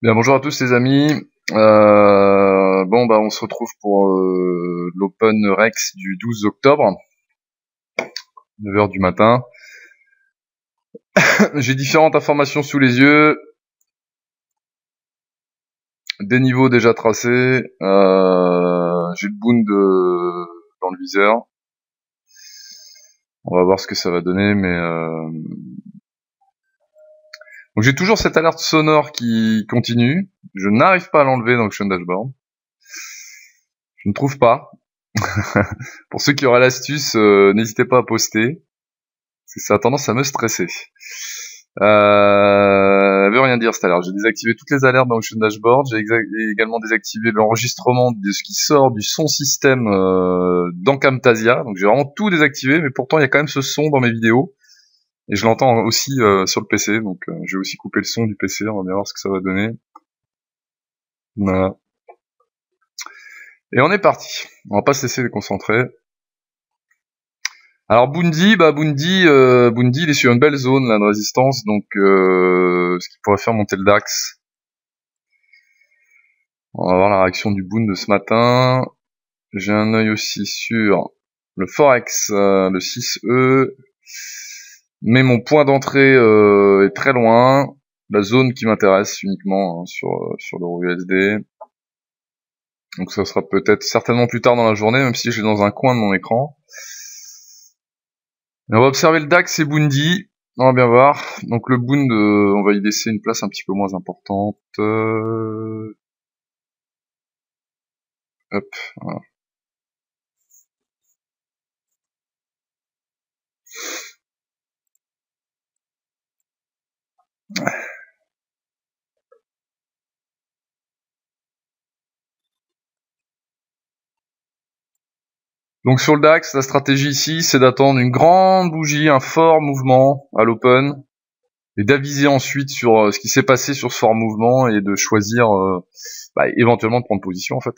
Bien, bonjour à tous les amis. On se retrouve pour l'Open Rex du 12 octobre, 9 heures du matin. J'ai différentes informations sous les yeux, des niveaux déjà tracés. J'ai le bound dans le viseur. On va voir ce que ça va donner, mais donc j'ai toujours cette alerte sonore qui continue. Je n'arrive pas à l'enlever dans Action Dashboard. Je ne trouve pas. Pour ceux qui auraient l'astuce, n'hésitez pas à poster. Parce que ça a tendance à me stresser. Veut rien dire cette alerte. J'ai désactivé toutes les alertes dans Ocean Dashboard. J'ai également désactivé l'enregistrement de ce qui sort du son système dans Camtasia. Donc j'ai vraiment tout désactivé, mais pourtant il y a quand même ce son dans mes vidéos. Et je l'entends aussi sur le PC. Donc je vais aussi couper le son du PC. On va bien voir ce que ça va donner. Voilà. Et on est parti. On va pas se laisser concentrer. Alors Bundy, il est sur une belle zone là de résistance, donc ce qui pourrait faire monter le DAX. On va voir la réaction du Bund de ce matin. J'ai un œil aussi sur le Forex, le 6E, mais mon point d'entrée est très loin. La zone qui m'intéresse uniquement sur l'euro USD. Donc ça sera peut-être certainement plus tard dans la journée, même si je l'ai dans un coin de mon écran. Et on va observer le DAX et Bundy. On va bien voir. Donc le Bund, on va y laisser une place un petit peu moins importante. Hop, voilà. Donc sur le DAX, la stratégie ici, c'est d'attendre une grande bougie, un fort mouvement à l'open, et d'aviser ensuite sur ce qui s'est passé sur ce fort mouvement et de choisir éventuellement de prendre position en fait.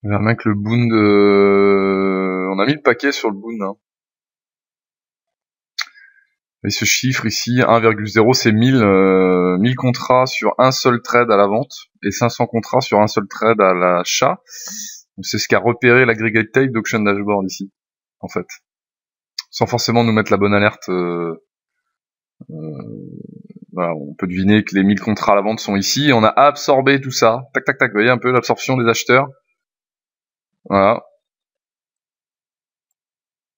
Mec, le Bund, on a mis le paquet sur le Bund. Hein. Et ce chiffre ici, 1,0, c'est 1000 contrats sur un seul trade à la vente et 500 contrats sur un seul trade à l'achat. C'est ce qu'a repéré l'aggregate tape d'Auction Dashboard ici, en fait. Sans forcément nous mettre la bonne alerte. Voilà, on peut deviner que les 1000 contrats à la vente sont ici. On a absorbé tout ça. Tac, tac, tac. Vous voyez un peu l'absorption des acheteurs. Voilà.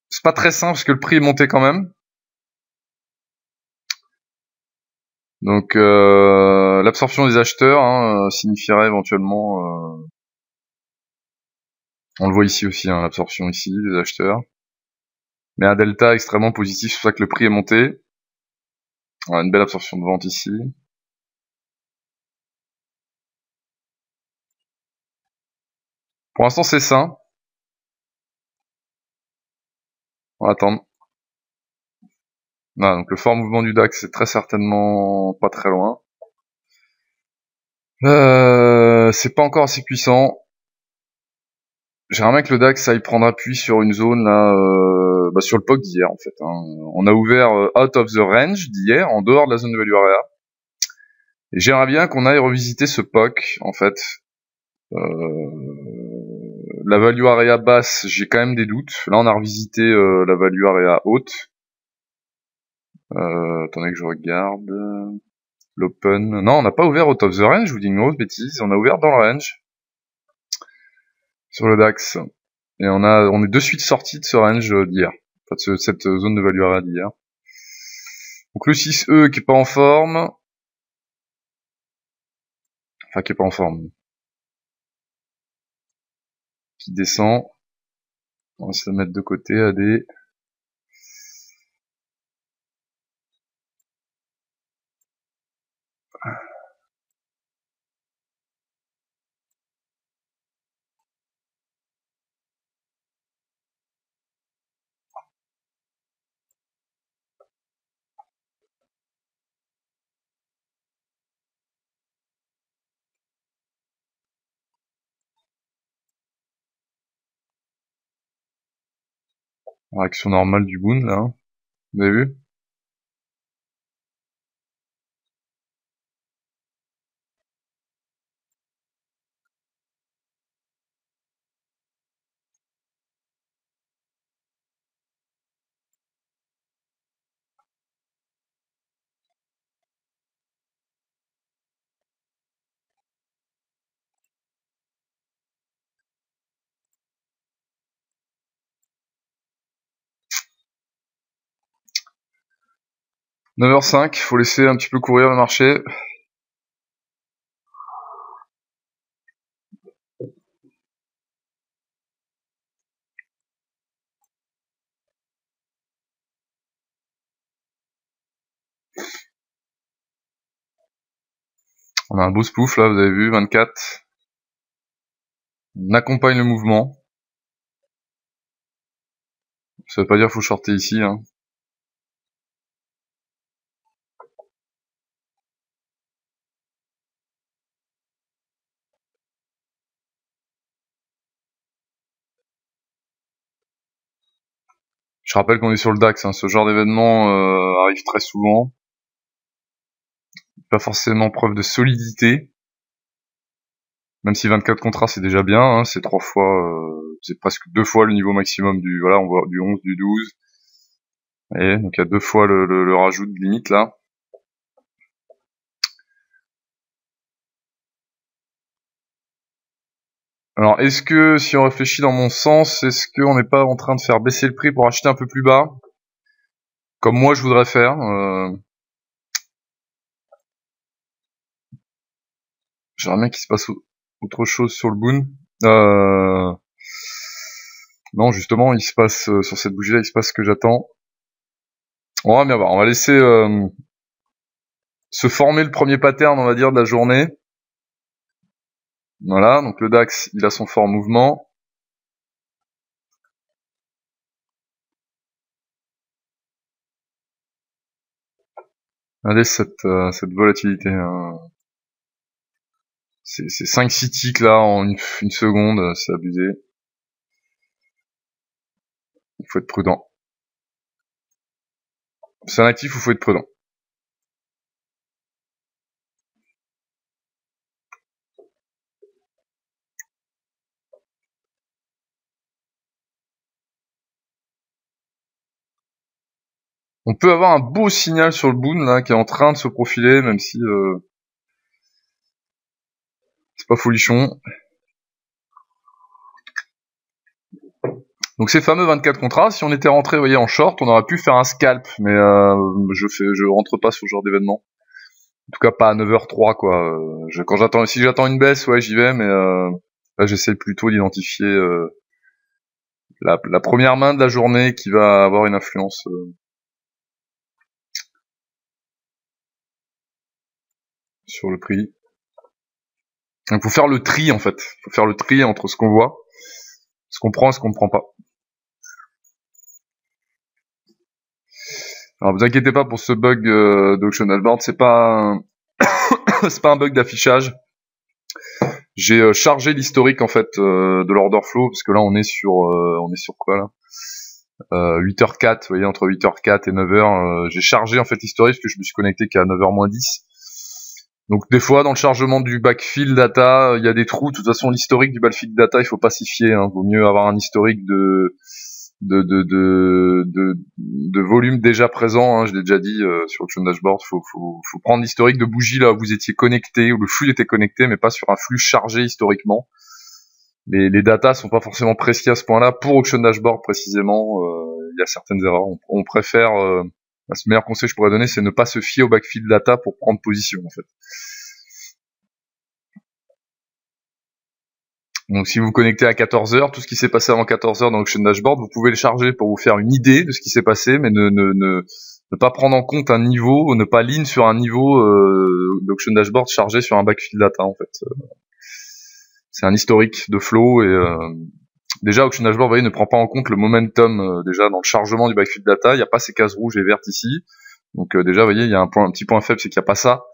C'est pas très simple parce que le prix est monté quand même. Donc l'absorption des acheteurs signifierait éventuellement... on le voit ici aussi, hein, l'absorption ici des acheteurs. Mais un delta extrêmement positif, c'est pour ça que le prix est monté. Voilà, une belle absorption de vente ici. Pour l'instant, c'est sain. On va attendre. Voilà, donc le fort mouvement du DAX, c'est très certainement pas très loin. C'est pas encore assez puissant. J'aimerais que le DAX ça aille prendre appui sur une zone là, sur le POC d'hier en fait. Hein. On a ouvert out of the range d'hier, en dehors de la zone de value area. Et j'aimerais bien qu'on aille revisiter ce POC en fait. La value area basse, j'ai quand même des doutes. Là, on a revisité la value area haute. Attendez que je regarde. L'open. Non, on n'a pas ouvert out of the range, je vous dis une grosse bêtise. On a ouvert dans le range. Sur le DAX. Et on est de suite sorti de ce range d'hier. Enfin, de cette zone de value area d'hier. Donc le 6E qui est pas en forme. Enfin, qui est pas en forme. Qui descend. On va se le mettre de côté, AD. Réaction normale du Boon, là. Vous avez vu? « 9h05, faut laisser un petit peu courir le marché. On a un beau spoof là, vous avez vu, 24. On accompagne le mouvement. Ça veut pas dire qu'il faut shorter ici, hein. Je rappelle qu'on est sur le DAX, hein. Ce genre d'événement arrive très souvent. Pas forcément preuve de solidité. Même si 24 contrats c'est déjà bien, hein. C'est 3 fois, c'est presque 2 fois le niveau maximum du, voilà, on voit du 11, du 12. Et donc il y a 2 fois le rajout de limite là. Alors, est-ce que, si on réfléchit dans mon sens, est-ce qu'on n'est pas en train de faire baisser le prix pour acheter un peu plus bas? Comme moi je voudrais faire. J'aimerais bien qu'il se passe autre chose sur le Boon. Non, justement, il se passe, sur cette bougie-là, il se passe ce que j'attends. On va bien voir. On va laisser se former le premier pattern, on va dire, de la journée. Voilà, donc le DAX, il a son fort mouvement. Regardez cette volatilité. C'est 5-6 ticks là en une seconde, c'est abusé. Il faut être prudent. C'est un actif où il faut être prudent. On peut avoir un beau signal sur le Boon là qui est en train de se profiler, même si c'est pas folichon. Donc ces fameux 24 contrats, si on était rentré, vous voyez, en short, on aurait pu faire un scalp, mais je rentre pas sur ce genre d'événement. En tout cas pas à 9h03 quoi. Si j'attends une baisse, ouais, j'y vais, mais là j'essaie plutôt d'identifier la première main de la journée qui va avoir une influence sur le prix. Donc faut faire le tri en fait. Faut faire le tri entre ce qu'on voit, ce qu'on prend et ce qu'on ne prend pas. Alors vous inquiétez pas pour ce bug d'auction dashboard, c'est pas c'est pas un bug d'affichage. J'ai chargé l'historique en fait de l'order flow parce que là on est sur quoi là 8h04, vous voyez, entre 8h04 et 9h, j'ai chargé en fait l'historique parce que je me suis connecté qu'à 9h-10. Donc des fois dans le chargement du backfill data, il y a des trous. De toute façon, l'historique du backfill data, il faut pas s'y fier, hein. Vaut mieux avoir un historique de volume déjà présent, hein. Je l'ai déjà dit sur Auction Dashboard, faut prendre l'historique de bougies là où vous étiez connecté, où le flux était connecté, mais pas sur un flux chargé historiquement. Les datas sont pas forcément précis à ce point-là. Pour Auction Dashboard précisément, il y a certaines erreurs. On préfère, le meilleur conseil que je pourrais donner, c'est ne pas se fier au backfill data pour prendre position en fait. Donc si vous vous connectez à 14h, tout ce qui s'est passé avant 14h dans Auction Dashboard, vous pouvez le charger pour vous faire une idée de ce qui s'est passé, mais ne pas prendre en compte un niveau, ne pas lean sur un niveau d'Auction Dashboard chargé sur un backfill data en fait. C'est un historique de flow et déjà Auction Dashboard, vous voyez, ne prend pas en compte le momentum déjà dans le chargement du backfill data. Il n'y a pas ces cases rouges et vertes ici. Donc déjà, vous voyez, il y a un petit point faible, c'est qu'il n'y a pas ça.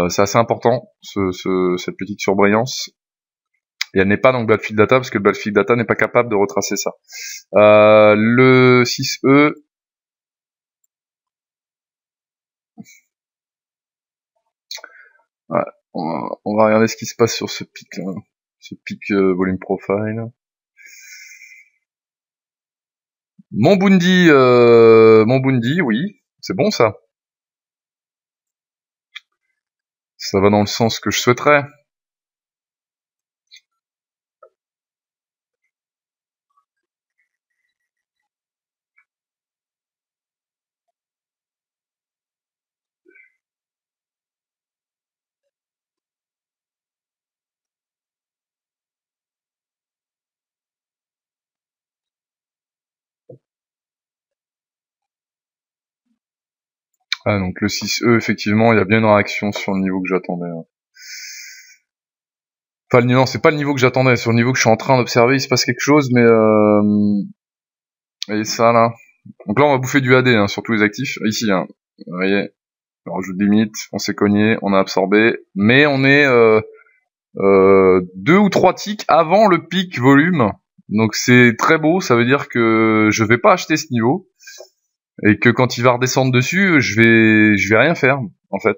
C'est assez important cette petite surbrillance. Et elle n'est pas dans le Battlefield Data parce que le Battlefield Data n'est pas capable de retracer ça. Le 6E, ouais, on va regarder ce qui se passe sur ce pic là, ce pic volume profile. Mon Bundi, oui, c'est bon ça. Ça va dans le sens que je souhaiterais. Ah, donc le 6E, effectivement, il y a bien une réaction sur le niveau que j'attendais. Enfin, non, c'est pas le niveau que j'attendais, sur le niveau que je suis en train d'observer, il se passe quelque chose, mais et ça là. Donc là, on va bouffer du AD sur tous les actifs. Ici, vous voyez, on rajoute des limites, on s'est cogné, on a absorbé, mais on est 2 ou 3 ticks avant le pic volume. Donc c'est très beau, ça veut dire que je vais pas acheter ce niveau et que quand il va redescendre dessus, je vais rien faire en fait.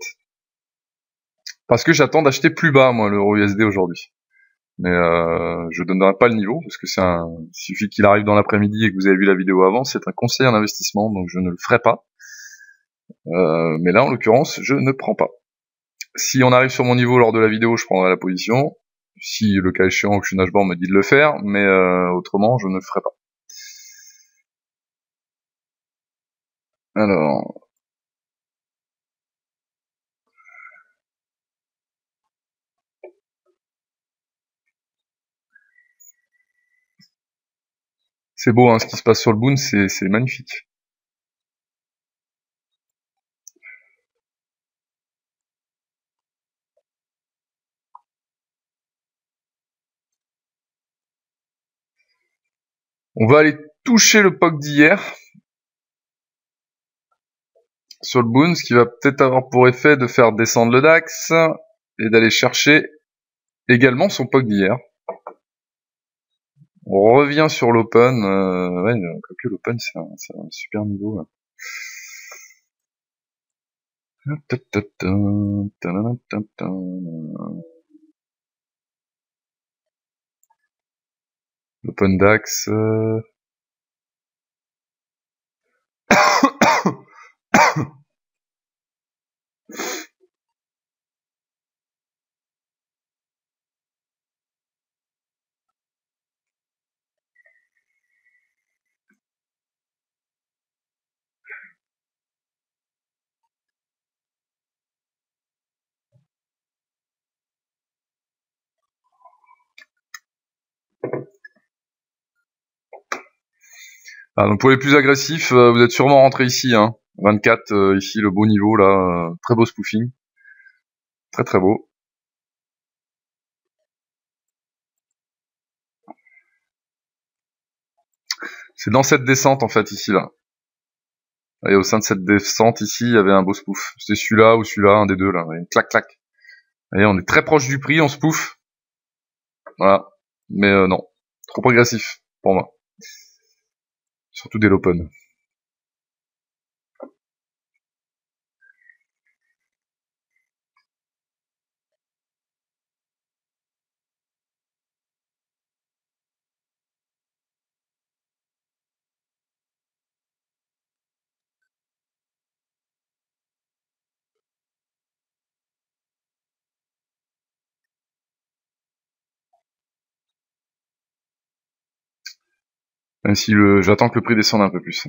Parce que j'attends d'acheter plus bas moi l'euro USD aujourd'hui. Mais je donnerai pas le niveau parce que il suffit qu'il arrive dans l'après-midi et que vous avez vu la vidéo avant, c'est un conseil en investissement donc je ne le ferai pas. Mais là en l'occurrence, je ne prends pas. Si on arrive sur mon niveau lors de la vidéo, je prendrai la position. Si le cas échéant que je suis dashboard me dit de le faire, mais autrement je ne le ferai pas. Alors, c'est beau ce qui se passe sur le Boon, c'est magnifique. On va aller toucher le POC d'hier sur le Boon, ce qui va peut-être avoir pour effet de faire descendre le DAX et d'aller chercher également son POC d'hier. On revient sur l'Open, ouais, quoique l'Open c'est un super niveau. L'Open DAX. Donc pour les plus agressifs, vous êtes sûrement rentré ici, 24 ici le beau niveau là, très beau spoofing, très très beau. C'est dans cette descente en fait ici là. Et au sein de cette descente ici, il y avait un beau spoof. C'était celui-là ou celui-là, un des deux là. Et clac clac. Et on est très proche du prix, on spoof. Voilà. Mais non, trop agressif pour moi. Surtout dès l'open. Même si j'attends que le prix descende un peu plus.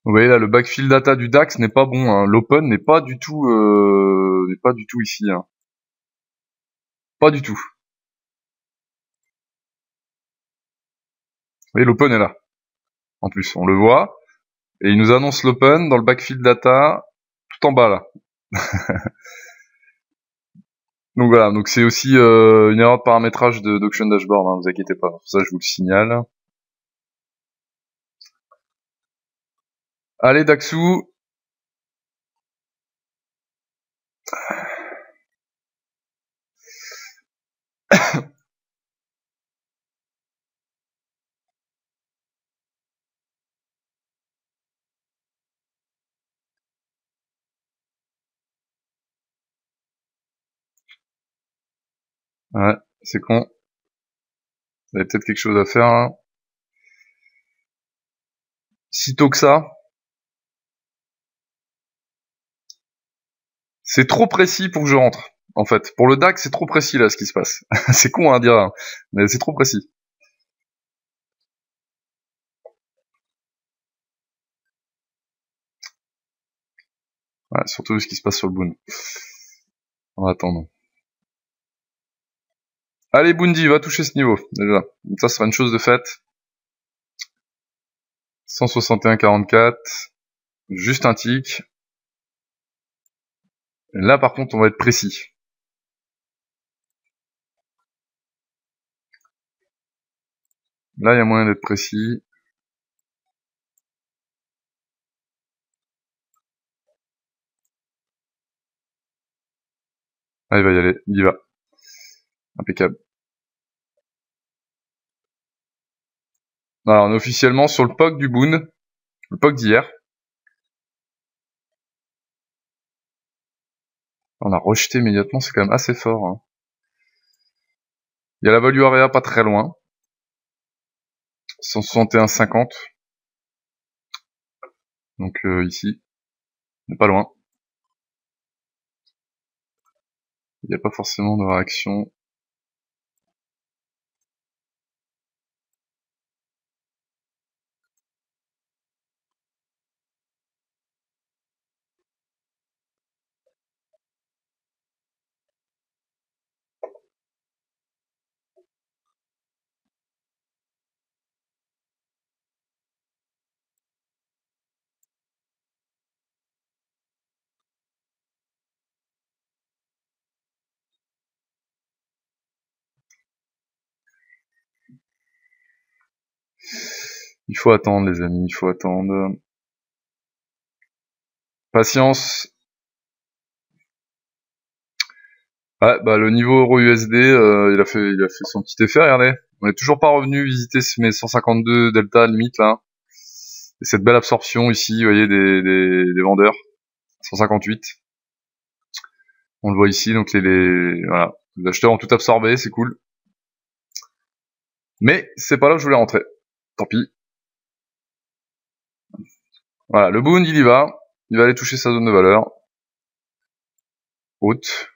Vous voyez là, le backfill data du DAX n'est pas bon, hein. L'open n'est pas du tout ici, hein. Pas du tout. Vous voyez, l'open est là. En plus, on le voit. Et il nous annonce l'open dans le backfill data, tout en bas là. Donc voilà, donc c'est aussi une erreur de paramétrage d'Auction Dashboard, hein, vous inquiétez pas. Pour ça, je vous le signale. Allez, Daxu. Ouais, c'est con. Vous avez peut-être quelque chose à faire, là. Sitôt que ça. C'est trop précis pour que je rentre, en fait. Pour le DAX, c'est trop précis, là, ce qui se passe. C'est con à dire, hein, mais c'est trop précis. Ouais, surtout ce qui se passe sur le Boon. On va attendre. Allez, Bundy, va toucher ce niveau, déjà. Donc ça sera une chose de faite. 161,44. Juste un tick. Là, par contre, on va être précis. Là, il y a moyen d'être précis. Ah, il va y aller. Il y va. Impeccable. Alors, on est officiellement sur le POC du Boon. Le POC d'hier. On a rejeté immédiatement, c'est quand même assez fort, hein. Il y a la value area pas très loin. 161,50. Donc ici, on n'est pas loin. Il n'y a pas forcément de réaction. Il faut attendre, les amis, il faut attendre. Patience. Ouais, bah le niveau euro USD, il a fait son petit effet, regardez. On est toujours pas revenu visiter mes 152 delta limite là. Et cette belle absorption ici, vous voyez, des vendeurs. 158. On le voit ici, donc voilà. Les acheteurs ont tout absorbé, c'est cool. Mais c'est pas là où je voulais rentrer. Tant pis. Voilà, le Boon, il y va. Il va aller toucher sa zone de valeur. Haute.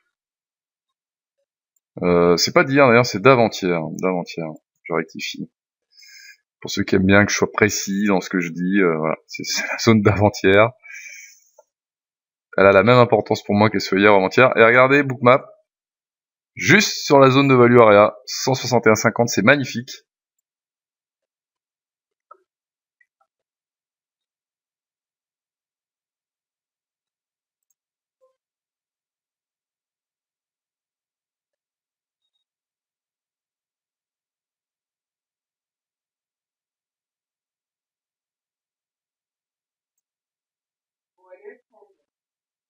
C'est pas d'hier d'ailleurs, c'est d'avant-hier. D'avant-hier. Je rectifie. Pour ceux qui aiment bien que je sois précis dans ce que je dis, voilà, c'est la zone d'avant-hier. Elle a la même importance pour moi qu'elle soit hier ou avant-hier. Et regardez, Bookmap, juste sur la zone de value area, 161,50, c'est magnifique.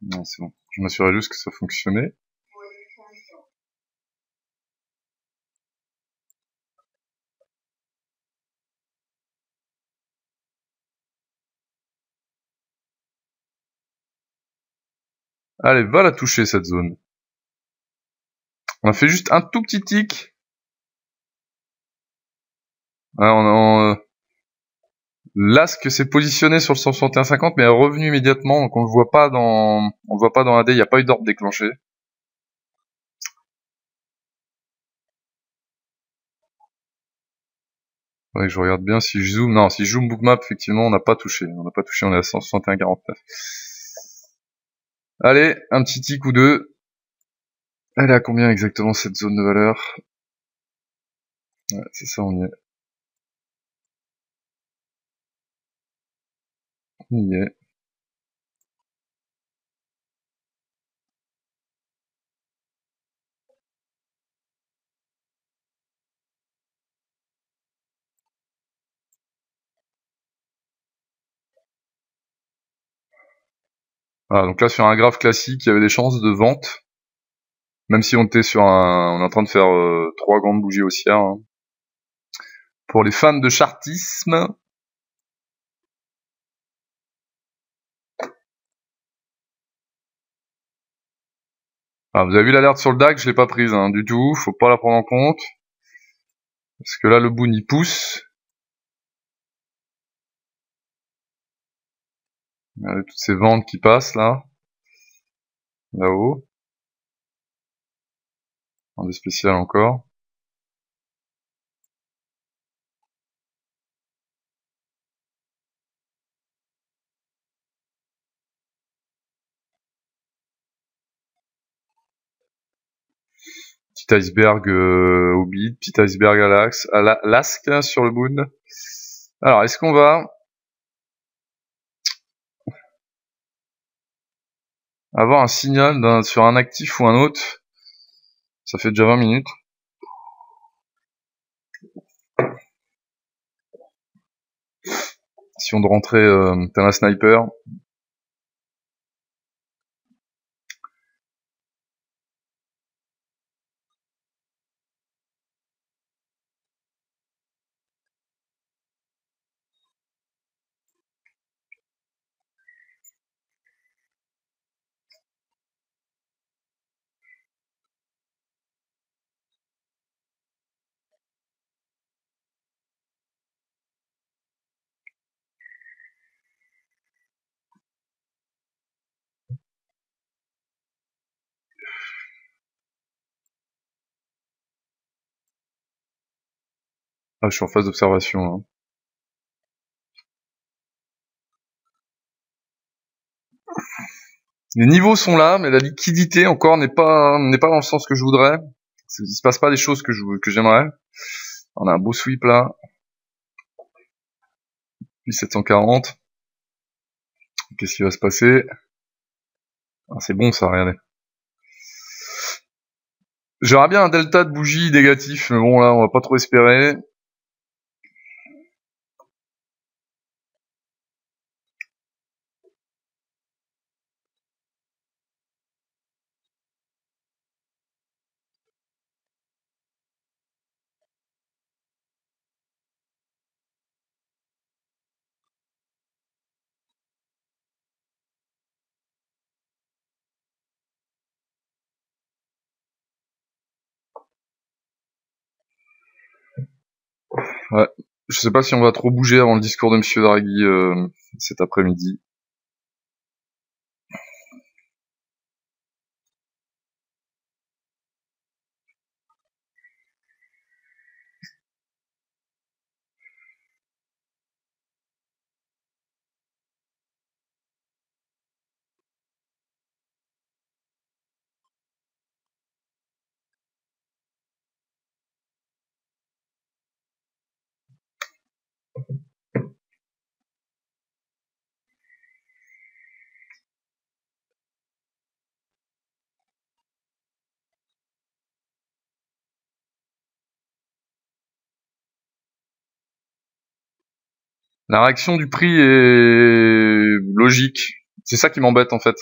Non, c'est bon. Je m'assurais juste que ça fonctionnait. Allez, va la toucher cette zone. On a fait juste un tout petit tic. Là, ce que c'est positionné sur le 161,50, mais est revenu immédiatement, donc on le voit pas dans AD, il n'y a pas eu d'ordre déclenché. Faudrait que je regarde bien si je zoome. Non, si je zoome bookmap, effectivement, on n'a pas touché. On est à 161,49. Allez, un petit tic ou deux. Elle est à combien exactement cette zone de valeur? Ouais, c'est ça, on y est. On y est. Ah, donc là, sur un graphe classique, il y avait des chances de vente. Même si on était on est en train de faire 3 grandes bougies haussières. Hein. Pour les fans de chartisme. Ah, vous avez vu l'alerte sur le DAX, je l'ai pas prise hein, du tout, faut pas la prendre en compte. Parce que là, le boon, il pousse. Regardez toutes ces ventes qui passent là. Là-haut. Un des spécial encore. Petit iceberg au bid, petit iceberg à l'asque sur le boon. Alors, est-ce qu'on va avoir un signal sur un actif ou un autre? Ça fait déjà 20 minutes. Si on doit rentrer t'as un sniper. Ah, je suis en phase d'observation. Hein. Les niveaux sont là, mais la liquidité encore n'est pas dans le sens que je voudrais. Il se passe pas des choses que j'aimerais. On a un beau sweep là. Puis 740. Qu'est-ce qui va se passer? Ah, c'est bon ça, regardez. J'aurais bien un delta de bougies négatif, mais bon là on va pas trop espérer. Ouais. Je sais pas si on va trop bouger avant le discours de Monsieur Draghi cet après-midi. La réaction du prix est logique. C'est ça qui m'embête en fait.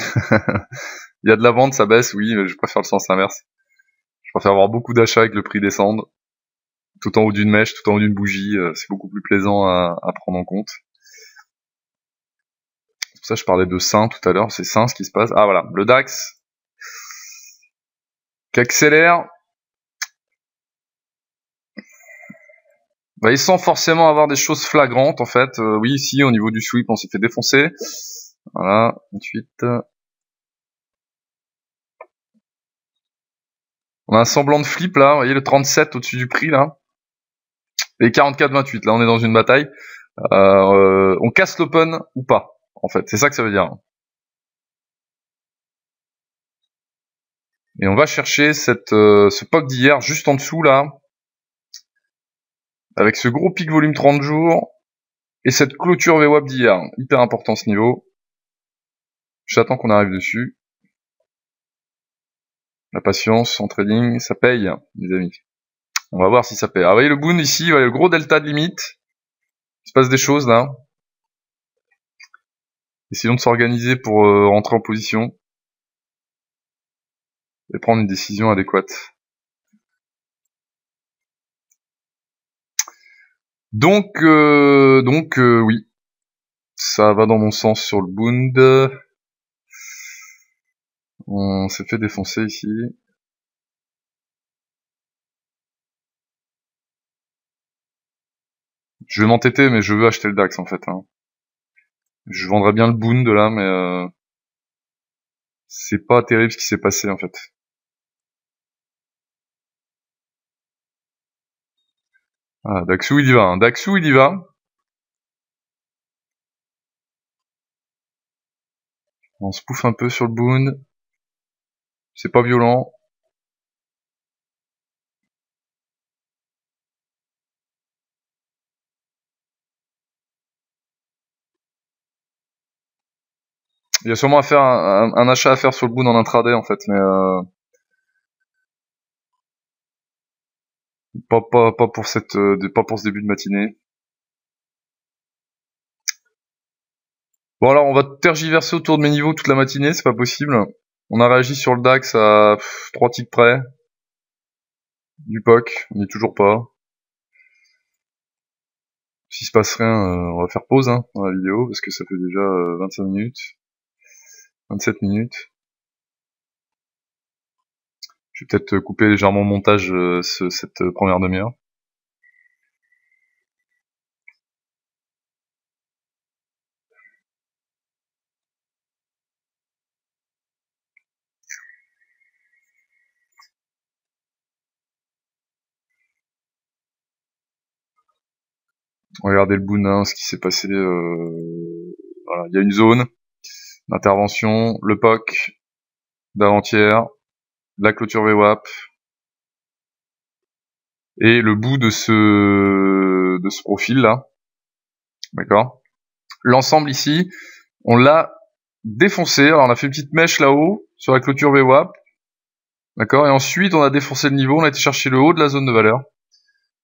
Il y a de la vente, ça baisse, oui, mais je préfère le sens inverse. Je préfère avoir beaucoup d'achats et que le prix descende. Tout en haut d'une mèche, tout en haut d'une bougie, c'est beaucoup plus plaisant à prendre en compte. C'est pour ça que je parlais de sain tout à l'heure, c'est sain ce qui se passe. Ah voilà, le DAX qui accélère. Bah, et sans forcément avoir des choses flagrantes en fait. Oui, ici au niveau du sweep on s'est fait défoncer. Voilà, ensuite on a un semblant de flip là, vous voyez le 37 au-dessus du prix là. Et 44-28, là on est dans une bataille. On casse l'open ou pas, en fait. C'est ça que ça veut dire. Et on va chercher ce POC d'hier juste en dessous là, avec ce gros pic volume 30 jours et cette clôture VWAP d'hier. Hyper important ce niveau. J'attends qu'on arrive dessus. La patience en trading, ça paye, les amis. On va voir si ça paye. Ah, vous voyez le boon ici, vous voyez le gros delta de limite. Il se passe des choses là. Essayons de s'organiser pour rentrer en position et prendre une décision adéquate. Donc oui, ça va dans mon sens sur le Bund. On s'est fait défoncer ici. Je vais m'entêter, mais je veux acheter le DAX en fait. Hein. Je vendrais bien le Bund là, mais c'est pas terrible ce qui s'est passé en fait. Ah, Daxou il y va. Hein. Daxou il y va. On se pouffe un peu sur le Bund. C'est pas violent. Il y a sûrement à faire un achat à faire sur le Bund en intraday en fait, mais pas pour pas pour ce début de matinée. Bon alors on va tergiverser autour de mes niveaux toute la matinée, c'est pas possible. On a réagi sur le DAX à 3 ticks près. Du POC, on n'y est toujours pas. S'il se passe rien, on va faire pause dans la vidéo, parce que ça fait déjà 25 minutes. 27 minutes. Je vais peut-être couper légèrement le montage cette première demi-heure. Regardez le Boon, ce qui s'est passé. Voilà, il y a une zone d'intervention, le POC d'avant-hier, la clôture VWAP et le bout de ce profil là. D'accord. L'ensemble ici, on l'a défoncé. Alors on a fait une petite mèche là-haut sur la clôture VWAP. D'accord. Et ensuite on a défoncé le niveau, on a été chercher le haut de la zone de valeur.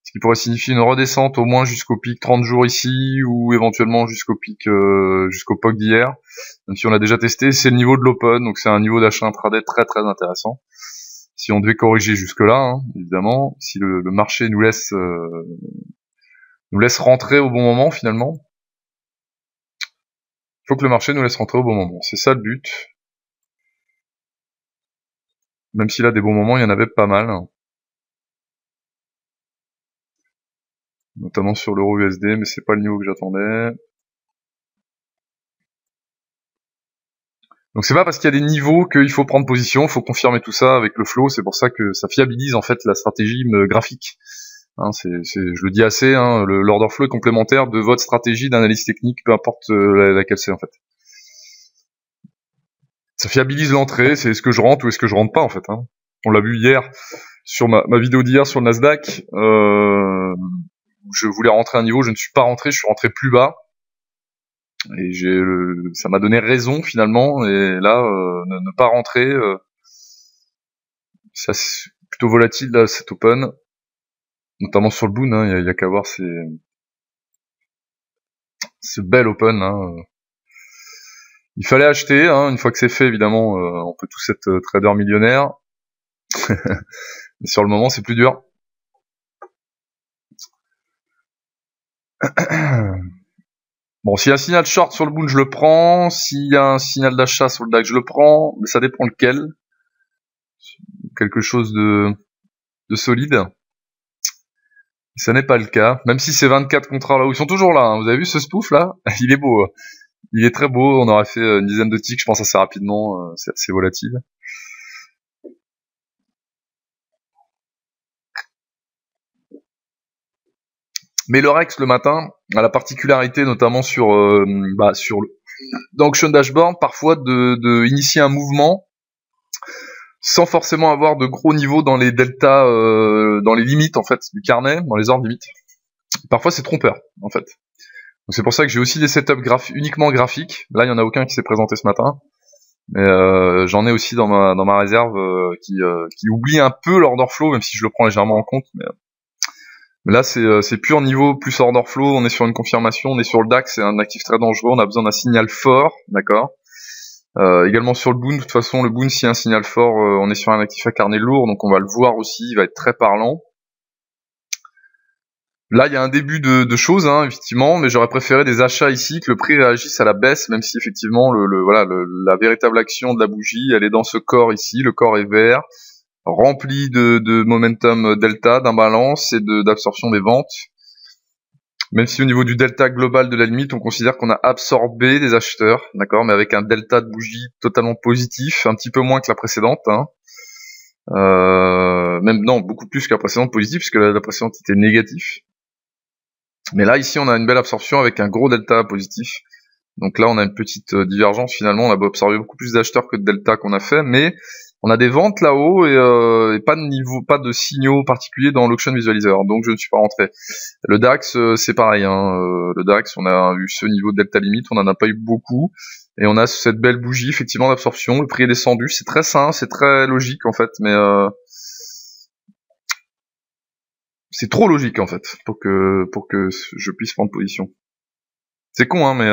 Ce qui pourrait signifier une redescente au moins jusqu'au pic 30 jours ici, ou éventuellement jusqu'au pic, jusqu'au POC d'hier. Même si on l'a déjà testé, c'est le niveau de l'open, donc c'est un niveau d'achat intraday très très intéressant. Si on devait corriger jusque-là, évidemment, si le marché nous laisse rentrer au bon moment finalement, il faut que le marché nous laisse rentrer au bon moment. C'est ça le but. Même s'il a des bons moments, il y en avait pas mal. Notamment sur l'euro USD, mais c'est pas le niveau que j'attendais. Donc c'est pas parce qu'il y a des niveaux qu'il faut prendre position, il faut confirmer tout ça avec le flow, c'est pour ça que ça fiabilise en fait la stratégie graphique. Je le dis assez, l'order flow est complémentaire de votre stratégie d'analyse technique, peu importe laquelle c'est en fait. Ça fiabilise l'entrée, c'est est-ce que je rentre ou est-ce que je rentre pas en fait. On l'a vu hier sur ma vidéo d'hier sur le Nasdaq, je voulais rentrer à un niveau, je ne suis pas rentré, je suis rentré plus bas. Et ça m'a donné raison finalement, et là, ne pas rentrer, c'est plutôt volatile là, cet open, notamment sur le Boon, il y a qu'à voir ce bel open. Il fallait acheter, une fois que c'est fait, évidemment, on peut tous être trader millionnaire. Mais sur le moment, c'est plus dur. Bon, s'il y a un signal short sur le Boon, je le prends. S'il y a un signal d'achat sur le DAX, je le prends. Mais ça dépend lequel. Quelque chose de solide. Ça n'est pas le cas. Même si ces 24 contrats là, où ils sont toujours là. Vous avez vu ce spoof là? Il est beau. Il est très beau. On aurait fait une dizaine de ticks, je pense, assez rapidement. C'est assez volatile. Mais le Rex le matin a la particularité, notamment dans Auction Dashboard, parfois de initier un mouvement sans forcément avoir de gros niveaux dans les deltas, dans les limites en fait du carnet, dans les ordres limites. Parfois c'est trompeur en fait. Donc c'est pour ça que j'ai aussi des setups uniquement graphiques. Là il y en a aucun qui s'est présenté ce matin. Mais j'en ai aussi dans ma réserve qui oublie un peu l'order flow, même si je le prends légèrement en compte. Mais là c'est pur niveau plus order flow. On est sur une confirmation, on est sur le DAX, c'est un actif très dangereux. On a besoin d'un signal fort, d'accord. Également sur le Boon, de toute façon le Boon s'il y a un signal fort, on est sur un actif à carnet lourd, donc on va le voir aussi, il va être très parlant. Là il y a un début de choses, hein, effectivement, mais j'aurais préféré des achats ici, que le prix réagisse à la baisse, même si effectivement la véritable action de la bougie, elle est dans ce corps ici, le corps est vert, rempli de momentum delta, d'imbalance et d'absorption des ventes. Même si au niveau du delta global de la limite, on considère qu'on a absorbé des acheteurs, d'accord, mais avec un delta de bougie totalement positif, un petit peu moins que la précédente, hein. Même non, beaucoup plus que la précédente positive, puisque la précédente était négative. Mais là, ici, on a une belle absorption avec un gros delta positif. Donc là, on a une petite divergence finalement. On a absorbé beaucoup plus d'acheteurs que de delta qu'on a fait, mais on a des ventes là-haut et pas de signaux particuliers dans l'auction visualizer. Donc je ne suis pas rentré. Le DAX, c'est pareil, hein. Le DAX, on a eu ce niveau de delta limite, on n'en a pas eu beaucoup. Et on a cette belle bougie, effectivement, d'absorption. Le prix est descendu. C'est très sain, c'est très logique, en fait. Mais c'est trop logique, en fait, pour que je puisse prendre position. C'est con, hein, mais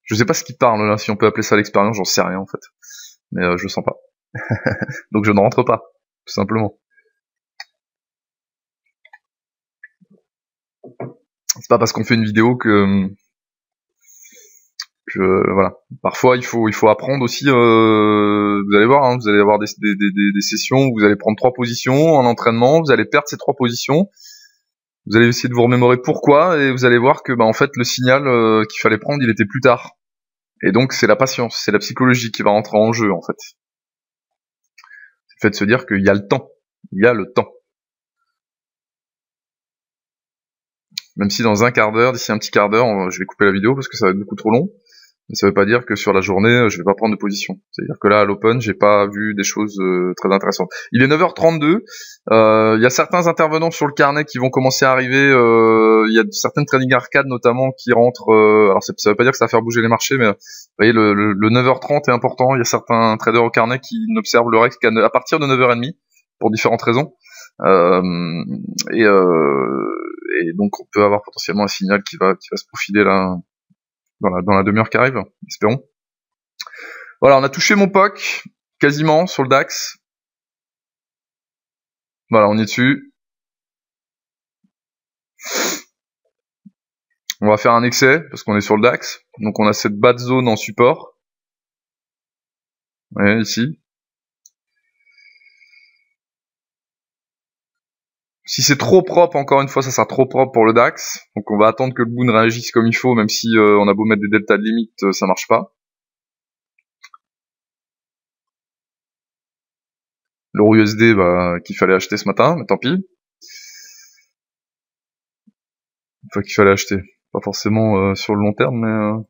je sais pas ce qui parle, là. Si on peut appeler ça l'expérience, j'en sais rien, en fait. Mais je le sens pas. Donc je ne rentre pas, tout simplement. C'est pas parce qu'on fait une vidéo que voilà. Parfois il faut apprendre aussi. Vous allez voir, hein, vous allez avoir des sessions où vous allez prendre 3 positions en entraînement, vous allez perdre ces 3 positions. Vous allez essayer de vous remémorer pourquoi et vous allez voir que en fait le signal qu'il fallait prendre, il était plus tard. Et donc c'est la patience, c'est la psychologie qui va rentrer en jeu en fait. C'est le fait de se dire qu'il y a le temps. Il y a le temps. Même si dans un quart d'heure, d'ici un petit quart d'heure, je vais couper la vidéo parce que ça va être beaucoup trop long. Mais ça veut pas dire que sur la journée, je vais pas prendre de position. C'est-à-dire que là, à l'Open, j'ai pas vu des choses très intéressantes. Il est 9h32. Il y a certains intervenants sur le carnet qui vont commencer à arriver. Il y a certaines trading arcades notamment qui rentrent. Alors ça veut pas dire que ça va faire bouger les marchés, mais vous voyez, le 9h30 est important. Il y a certains traders au carnet qui n'observent le REX qu'à partir de 9h30 pour différentes raisons. Et donc on peut avoir potentiellement un signal qui va se profiler là dans la demi-heure qui arrive, espérons. Voilà, on a touché mon POC quasiment sur le DAX. Voilà, on est dessus. On va faire un excès parce qu'on est sur le DAX. Donc on a cette bas de zone en support. Ouais, ici. Si c'est trop propre, encore une fois, ça sera trop propre pour le DAX. Donc on va attendre que le Boon réagisse comme il faut, même si on a beau mettre des deltas de limite, ça marche pas. L'euro USD, qu'il fallait acheter ce matin, mais tant pis. Enfin, qu'il fallait acheter. Pas forcément sur le long terme, mais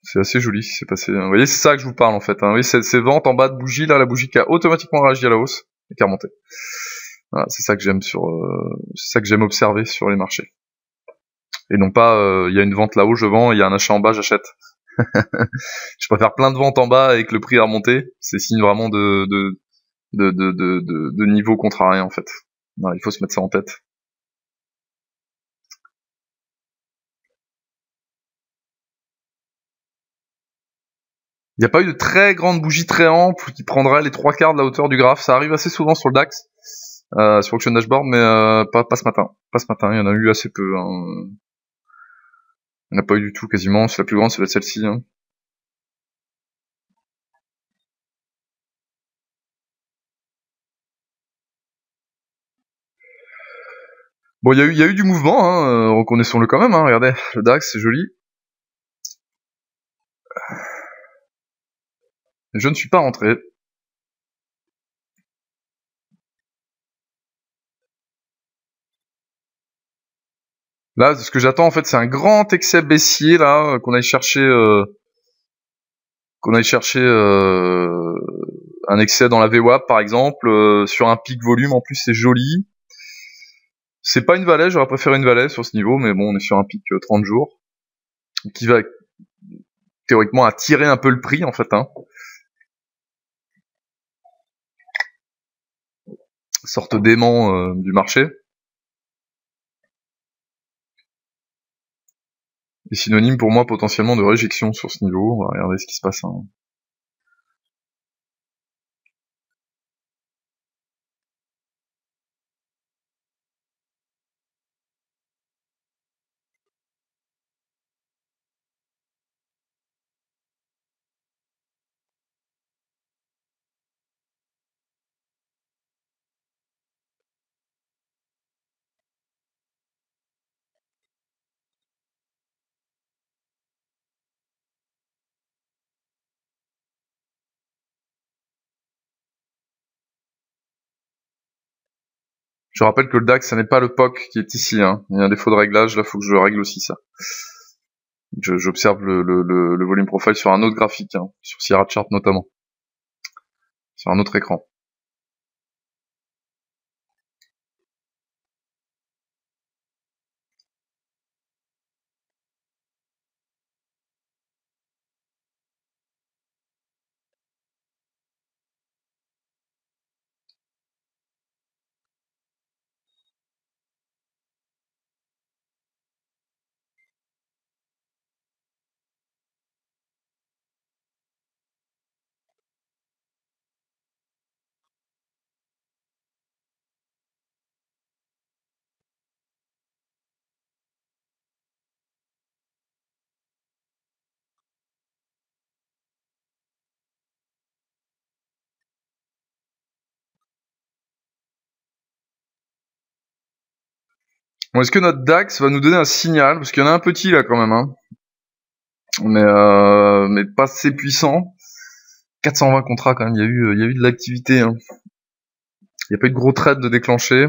c'est assez joli ce qui s'est passé. Vous voyez, c'est ça que je vous parle en fait. Hein. Vous voyez, ces ventes en bas de bougie, là, la bougie qui a automatiquement réagi à la hausse et qui a remonté. Voilà, c'est ça que j'aime c'est ça que j'aime observer sur les marchés. Et non pas, il y a une vente là-haut, je vends, il y a un achat en bas, j'achète. Je préfère plein de ventes en bas et que le prix a remonté. C'est signe vraiment de niveau contrarié en fait. Voilà, il faut se mettre ça en tête. Il n'y a pas eu de très grande bougie très ample qui prendrait les 3/4 de la hauteur du graphe. Ça arrive assez souvent sur le DAX, sur Auction Dashboard, mais pas ce matin. Pas ce matin, il y en a eu assez peu. Hein. Il n'y en a pas eu du tout quasiment. C'est la plus grande, c'est celle-ci. Hein. Bon, il y a eu du mouvement, hein, reconnaissons-le quand même. Hein. Regardez, le DAX, c'est joli. Je ne suis pas rentré. Là, ce que j'attends en fait, c'est un grand excès baissier là, qu'on aille chercher un excès dans la VWAP par exemple, sur un pic volume. En plus, c'est joli. C'est pas une vallée, j'aurais préféré une vallée sur ce niveau, mais bon, on est sur un pic 30 jours qui va théoriquement attirer un peu le prix en fait, hein. Sorte d'aimant du marché. Et synonyme pour moi potentiellement de réjection sur ce niveau. On va regarder ce qui se passe, hein. Je rappelle que le DAX, ça n'est pas le POC qui est ici, hein. Il y a un défaut de réglage, là, faut que je règle aussi ça. J'observe le volume profile sur un autre graphique, hein, sur Sierra Chart notamment, sur un autre écran. Bon, est-ce que notre DAX va nous donner un signal? Parce qu'il y en a un petit là quand même, hein. Mais pas assez puissant. 420 contrats quand même, il y a eu de l'activité, hein. Il n'y a pas eu de gros trades de déclencher.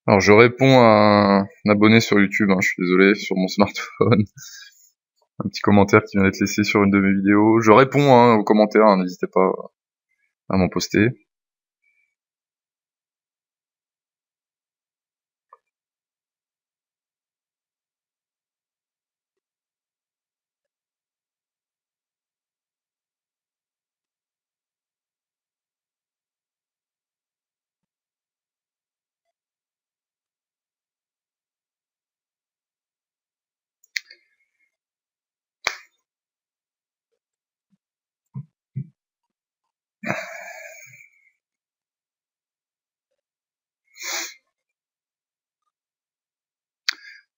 Alors je réponds à un abonné sur YouTube, hein, je suis désolé, sur mon smartphone. Un petit commentaire qui vient d'être laissé sur une de mes vidéos. Je réponds, hein, aux commentaires, hein, n'hésitez pas à m'en poster.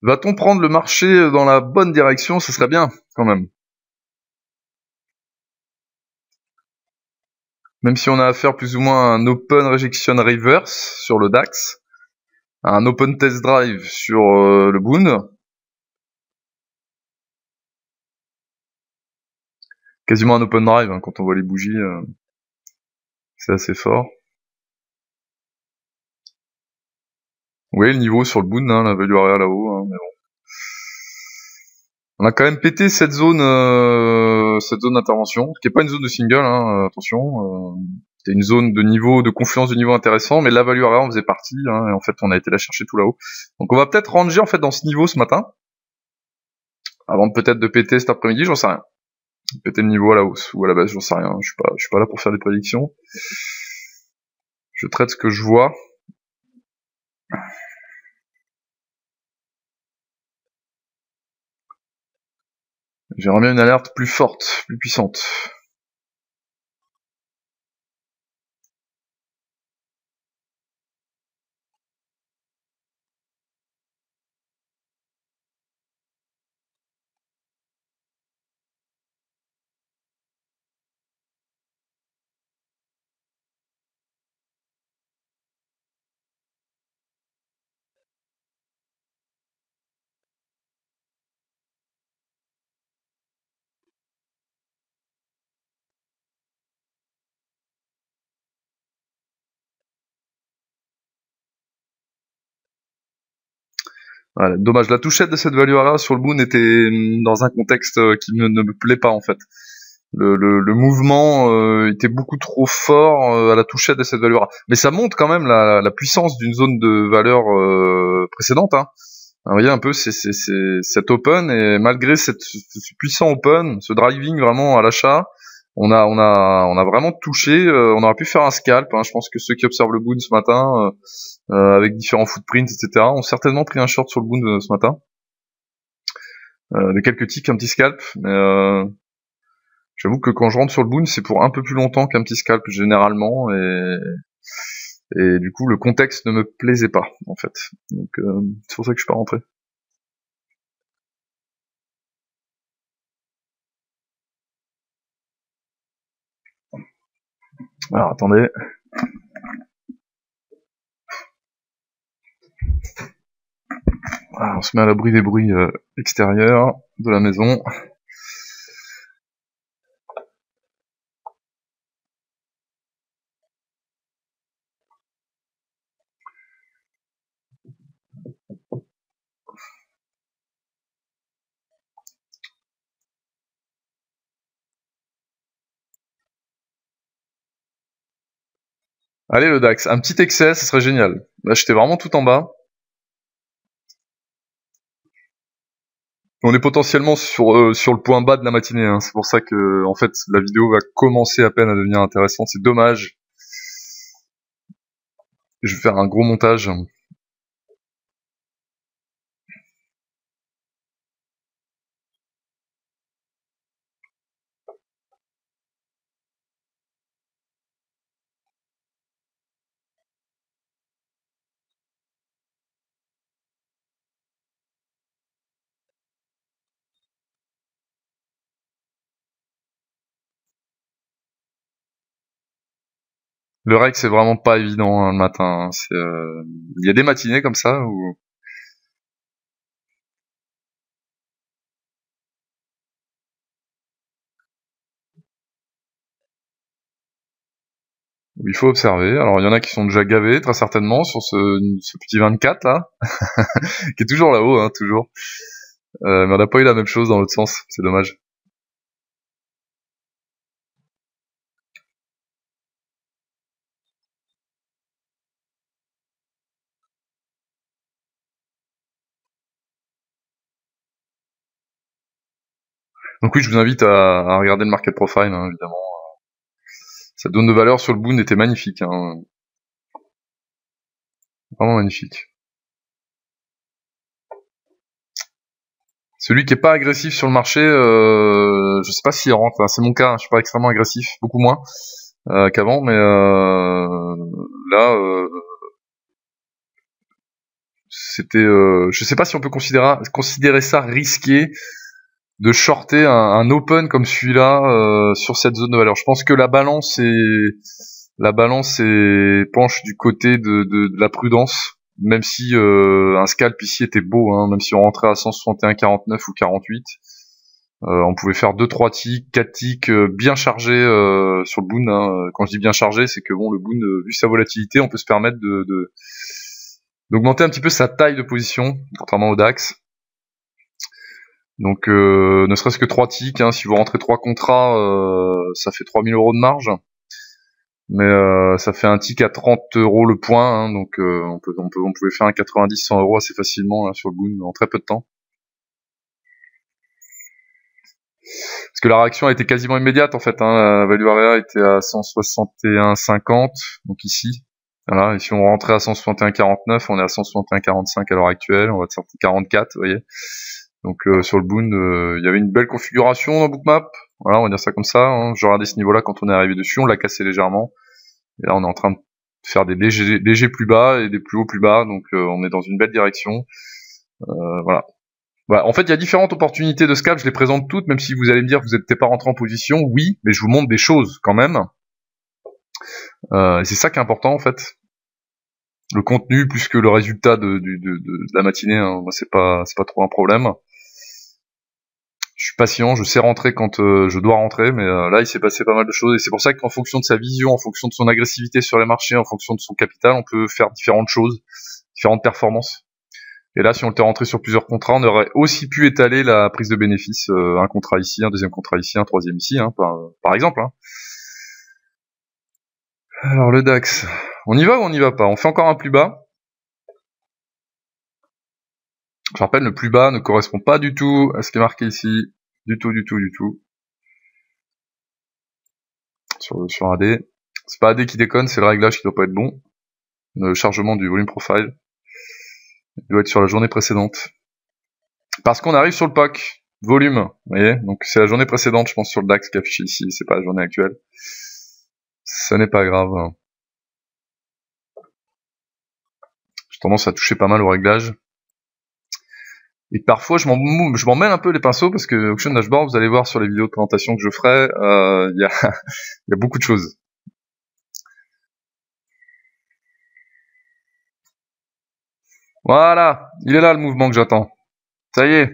Va-t-on prendre le marché dans la bonne direction? Ce serait bien, quand même. Même si on a affaire plus ou moins à un open rejection reverse sur le DAX, à un open test drive sur le Bund, quasiment un open drive, hein, quand on voit les bougies, c'est assez fort. Vous voyez le niveau sur le Bund, hein, la value area là-haut, hein, mais bon. On a quand même pété cette zone d'intervention, qui est pas une zone de single, hein, attention. C'était une zone de niveau, de confluence de niveau intéressant, mais la value area en faisait partie, hein, et en fait on a été la chercher tout là-haut. Donc on va peut-être ranger en fait dans ce niveau ce matin, avant de peut-être de péter cet après-midi, j'en sais rien. Péter le niveau à la hausse ou à la baisse, j'en sais rien. Je suis pas là pour faire des prédictions. Je traite ce que je vois. J'aimerais bien une alerte plus forte, plus puissante. Voilà, dommage, la touchette de cette value area sur le moon était dans un contexte qui ne me plaît pas en fait. Le mouvement était beaucoup trop fort à la touchette de cette value area. Mais ça montre quand même la puissance d'une zone de valeur précédente. Hein. Vous voyez un peu, c'est cet open, et malgré ce puissant open, ce driving vraiment à l'achat, on a vraiment touché. On aurait pu faire un scalp. Hein. Je pense que ceux qui observent le boon ce matin, avec différents footprints, etc., ont certainement pris un short sur le boon ce matin. De quelques ticks, un petit scalp. Mais j'avoue que quand je rentre sur le boon, c'est pour un peu plus longtemps qu'un petit scalp généralement, et du coup le contexte ne me plaisait pas en fait. Donc c'est pour ça que je suis pas rentré. Alors attendez. Voilà, on se met à l'abri des bruits extérieurs de la maison. Allez le DAX, un petit excès, ce serait génial. Là j'étais vraiment tout en bas. On est potentiellement sur le point bas de la matinée, hein. C'est pour ça que en fait la vidéo va commencer à peine à devenir intéressante. C'est dommage. Je vais faire un gros montage. Le rec c'est vraiment pas évident hein, le matin. Hein. Il y a des matinées comme ça où il faut observer. Alors il y en a qui sont déjà gavés très certainement sur ce petit 24 là, qui est toujours là-haut, hein, toujours. Mais on n'a pas eu la même chose dans l'autre sens, c'est dommage. Donc oui, je vous invite à regarder le market profile, hein, évidemment. Cette zone de valeur sur le boon était magnifique, hein. Vraiment magnifique. Celui qui est pas agressif sur le marché, je sais pas s'il rentre. Hein. C'est mon cas, je suis pas extrêmement agressif, beaucoup moins qu'avant, mais là, c'était, je sais pas si on peut considérer ça risqué de shorter un open comme celui-là sur cette zone de valeur. Je pense que la balance penche du côté de la prudence, même si un scalp ici était beau, hein, même si on rentrait à 161,49 ou 48. On pouvait faire 2-3 ticks, 4 ticks bien chargés sur le boon. Hein. Quand je dis bien chargé, c'est que bon, le boon, vu sa volatilité, on peut se permettre d'augmenter un petit peu sa taille de position, contrairement au DAX. Donc ne serait-ce que 3 ticks, hein, si vous rentrez 3 contrats, ça fait 3000 € de marge. Mais ça fait un tick à 30 € le point, hein, donc on pouvait faire un 90-100 € assez facilement là, sur le Boon en très peu de temps. Parce que la réaction a été quasiment immédiate en fait, hein. La value area était à 161,50, donc ici. Voilà, et si on rentrait à 161,49, on est à 161,45 à l'heure actuelle, on va de sortir 44, vous voyez. Donc sur le Boon, il y avait une belle configuration dans Bookmap. Voilà, on va dire ça comme ça, hein. Je regardais ce niveau-là quand on est arrivé dessus, on l'a cassé légèrement. Et là, on est en train de faire des légers plus bas et des plus hauts plus bas, donc on est dans une belle direction. Voilà. Voilà. En fait, il y a différentes opportunités de scalp, je les présente toutes, même si vous allez me dire que vous n'êtes pas rentré en position, oui, mais je vous montre des choses quand même. Et c'est ça qui est important en fait. Le contenu plus que le résultat de la matinée, hein, moi c'est pas trop un problème. Je suis patient, je sais rentrer quand je dois rentrer, mais là il s'est passé pas mal de choses et c'est pour ça qu'en fonction de sa vision, en fonction de son agressivité sur les marchés, en fonction de son capital, on peut faire différentes choses, différentes performances. Et là, si on était rentré sur plusieurs contrats, on aurait aussi pu étaler la prise de bénéfice, un contrat ici, un deuxième contrat ici, un troisième ici, hein, par exemple. Hein. Alors le DAX, on y va ou on n'y va pas? On fait encore un plus bas. Je rappelle, le plus bas ne correspond pas du tout à ce qui est marqué ici, du tout. Sur AD. C'est pas AD qui déconne, c'est le réglage qui doit pas être bon. Le chargement du volume profile doit être sur la journée précédente. Parce qu'on arrive sur le POC, volume, vous voyez. Donc c'est la journée précédente, je pense, sur le DAX qui est affiché ici, c'est pas la journée actuelle. Ça n'est pas grave. J'ai tendance à toucher pas mal au réglage. Et parfois, je m'en mêle un peu les pinceaux parce que Auction Dashboard, vous allez voir sur les vidéos de présentation que je ferai, il y a beaucoup de choses. Voilà, il est là le mouvement que j'attends. Ça y est.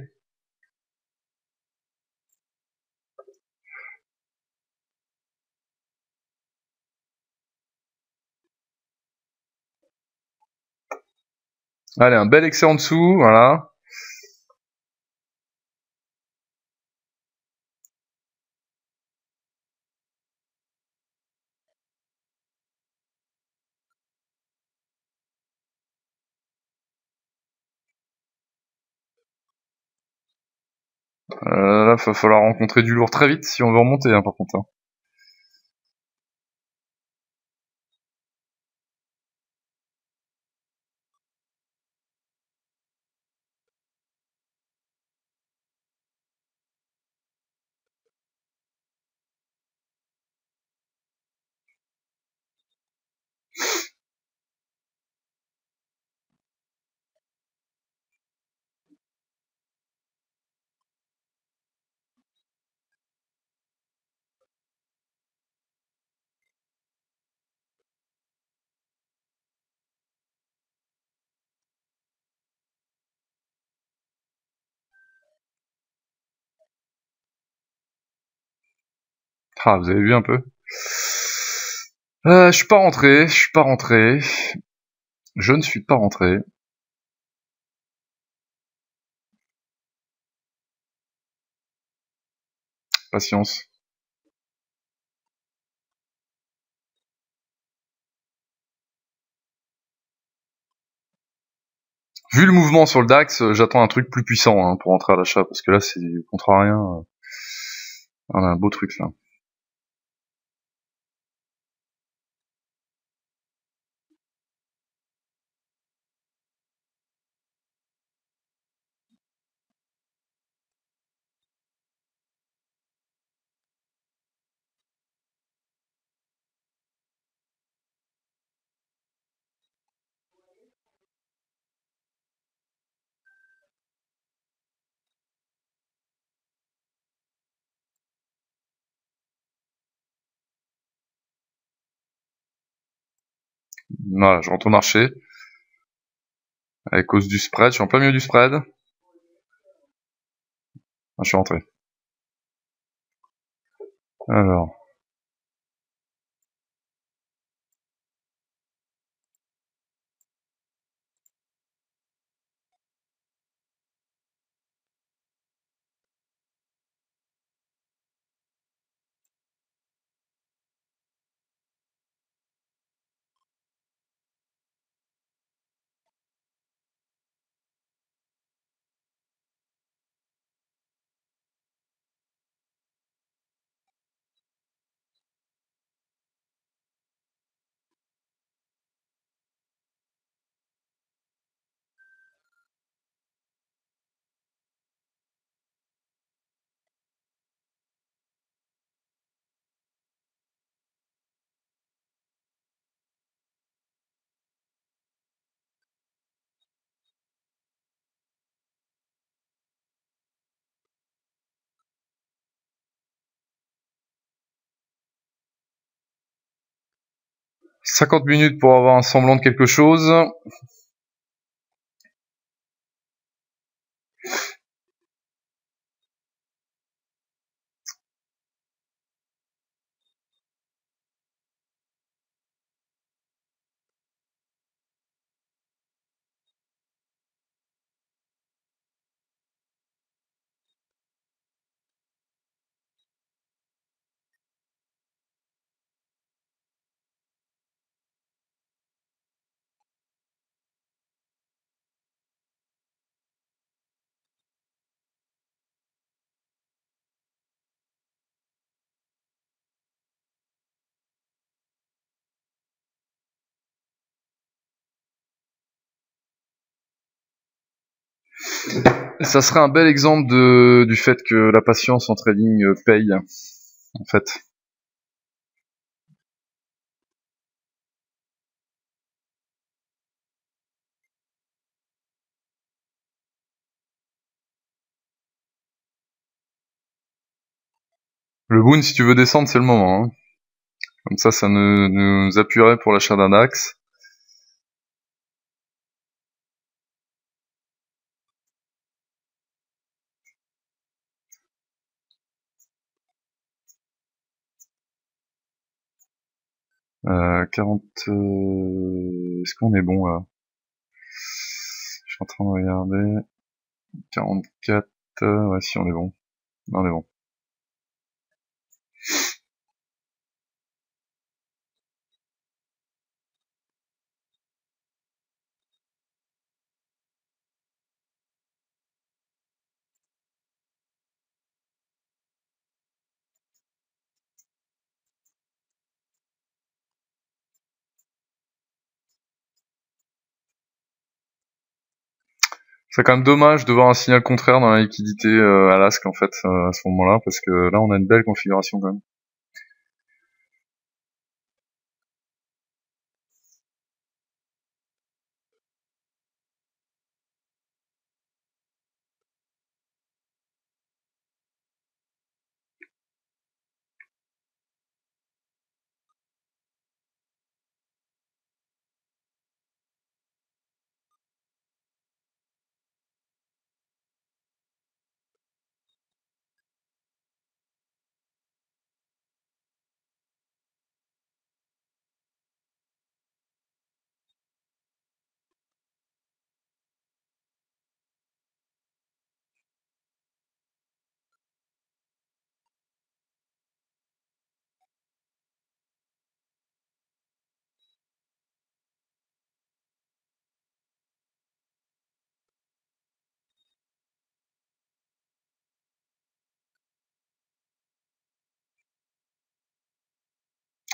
Allez, un bel excès en dessous, voilà. Là, il va falloir rencontrer du lourd très vite si on veut remonter, hein, par contre. Hein. Ah, vous avez vu un peu. Je suis pas rentré, Je ne suis pas rentré. Patience. Vu le mouvement sur le DAX, j'attends un truc plus puissant hein, pour rentrer à l'achat, parce que là, c'est contre rien. On a un beau truc là. Voilà, je rentre au marché. À cause du spread, je suis en plein milieu du spread. Ah, je suis rentré. Alors. 50 minutes pour avoir un semblant de quelque chose. Ça serait un bel exemple du fait que la patience en trading paye, en fait. Le boon, si tu veux descendre, c'est le moment. Hein. Comme ça nous appuierait pour l'achat d'un axe. Euh, 40... Est-ce qu'on est bon, là? Je suis en train de regarder. 44... ouais, si, on est bon. On est bon. C'est quand même dommage de voir un signal contraire dans la liquidité à l'ASC, en fait, à ce moment-là, parce que là, on a une belle configuration, quand même.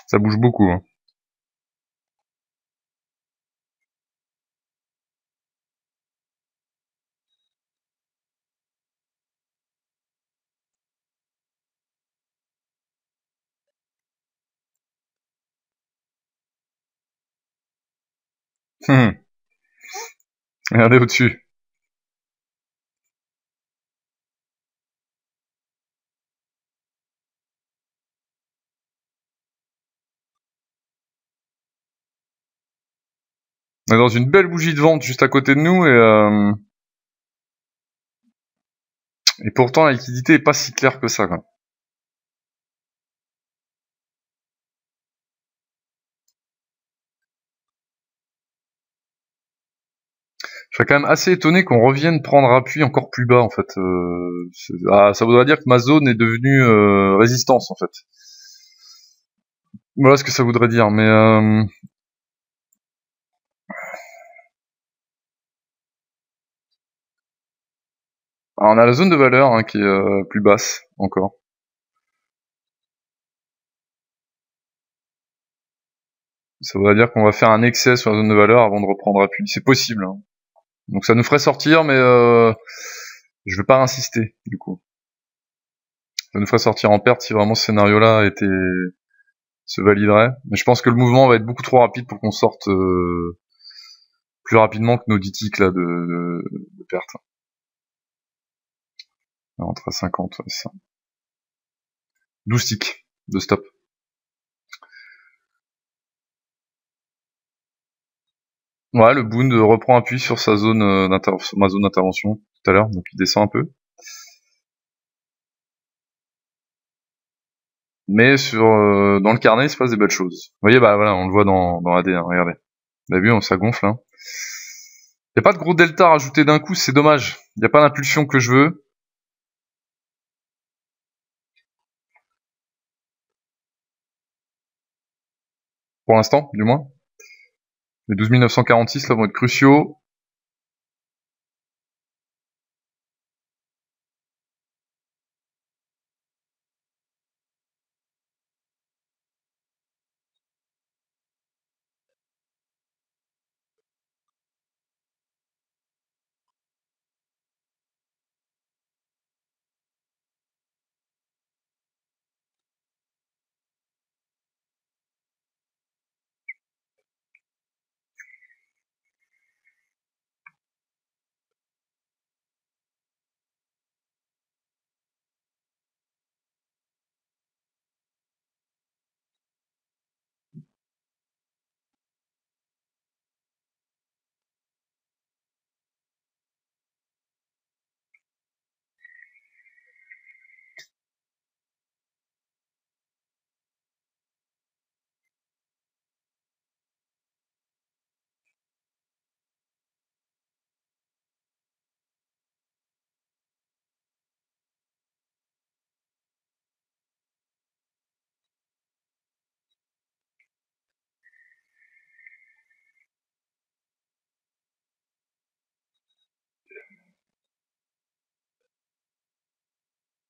Ça bouge beaucoup, hein. Regardez au-dessus. On est dans une belle bougie de vente juste à côté de nous, et pourtant, la liquidité est pas si claire que ça, quoi. Je serais quand même assez étonné qu'on revienne prendre appui encore plus bas, en fait. Ça voudrait dire que ma zone est devenue résistance, en fait. Voilà ce que ça voudrait dire, mais... Alors, on a la zone de valeur hein, qui est plus basse, encore. Ça voudrait dire qu'on va faire un excès sur la zone de valeur avant de reprendre appui. C'est possible. Hein. Donc ça nous ferait sortir, mais je vais pas insister, du coup. Ça nous ferait sortir en perte si vraiment ce scénario-là se validerait. Mais je pense que le mouvement va être beaucoup trop rapide pour qu'on sorte plus rapidement que nos 10 ticks là, de perte. Entre 50, ouais, c'est ça. 12 ticks de stop. Ouais, le Bound reprend appui sur sa zone sur ma zone d'intervention tout à l'heure, donc il descend un peu. Mais dans le carnet, il se passe des belles choses. Vous voyez, bah voilà, on le voit dans AD, hein, regardez. Vous avez vu, ça gonfle. Hein. Y a pas de gros delta rajouté d'un coup, c'est dommage. Y a pas l'impulsion que je veux. Pour l'instant, du moins. Les 12 946 là vont être cruciaux.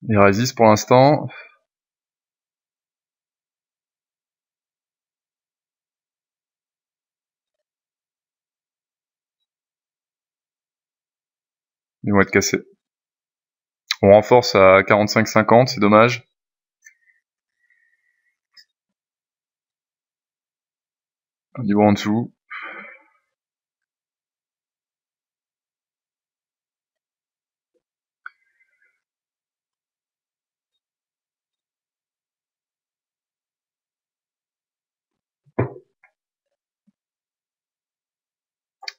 Ils résistent pour l'instant. Ils vont être cassés. On renforce à 45-50, c'est dommage. Un niveau en dessous.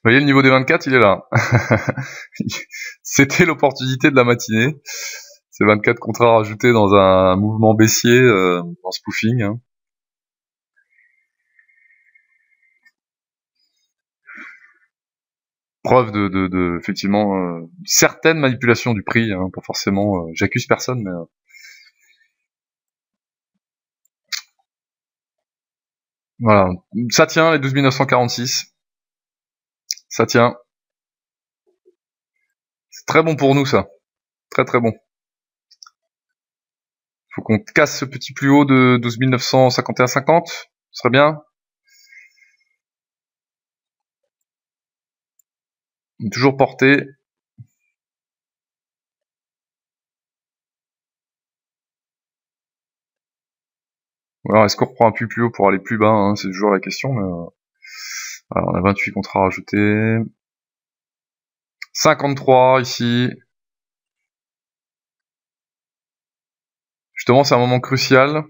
Vous voyez, le niveau des 24, il est là. C'était l'opportunité de la matinée. Ces 24 contrats rajoutés dans un mouvement baissier, en spoofing. Hein. Preuve de effectivement, certaines manipulations du prix. Hein, pas forcément. J'accuse personne, mais... voilà. Ça tient, les 12 946. Ça tient. C'est très bon pour nous, ça. Très très bon. Faut qu'on casse ce petit plus haut de 12 951,50. Ce serait bien. Toujours porté. Alors, est-ce qu'on reprend un peu plus haut pour aller plus bas, hein, c'est toujours la question. Mais alors, on a 28 contrats rajoutés. 53 ici. Justement, c'est un moment crucial.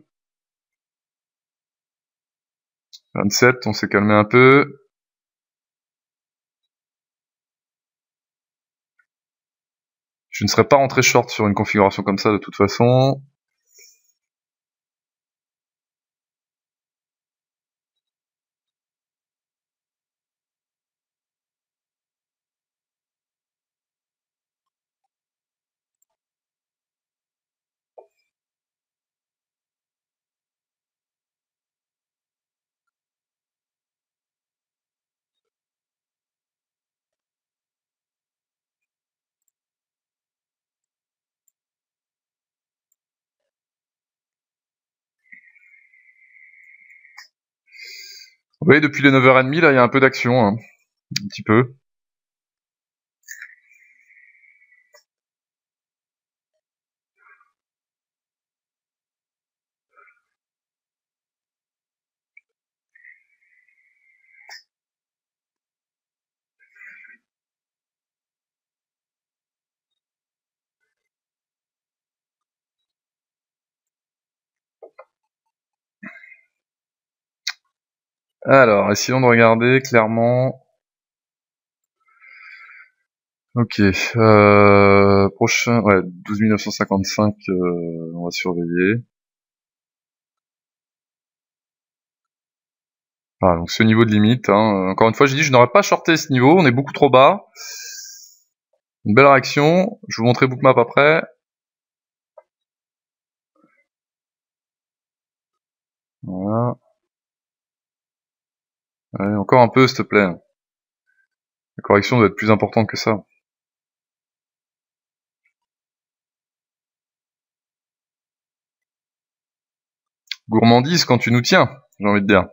27, on s'est calmé un peu. Je ne serais pas rentré short sur une configuration comme ça de toute façon. Vous voyez, depuis les 9h30, là, il y a un peu d'action. Hein. Un petit peu. Alors, essayons de regarder clairement. Ok, prochain, ouais, 12 955, on va surveiller. Voilà, donc ce niveau de limite, hein. Encore une fois, j'ai dit je n'aurais pas shorté ce niveau, on est beaucoup trop bas. Une belle réaction, je vous montrerai bookmap après. Voilà. Allez, encore un peu, s'il te plaît. La correction doit être plus importante que ça. Gourmandise quand tu nous tiens, j'ai envie de dire.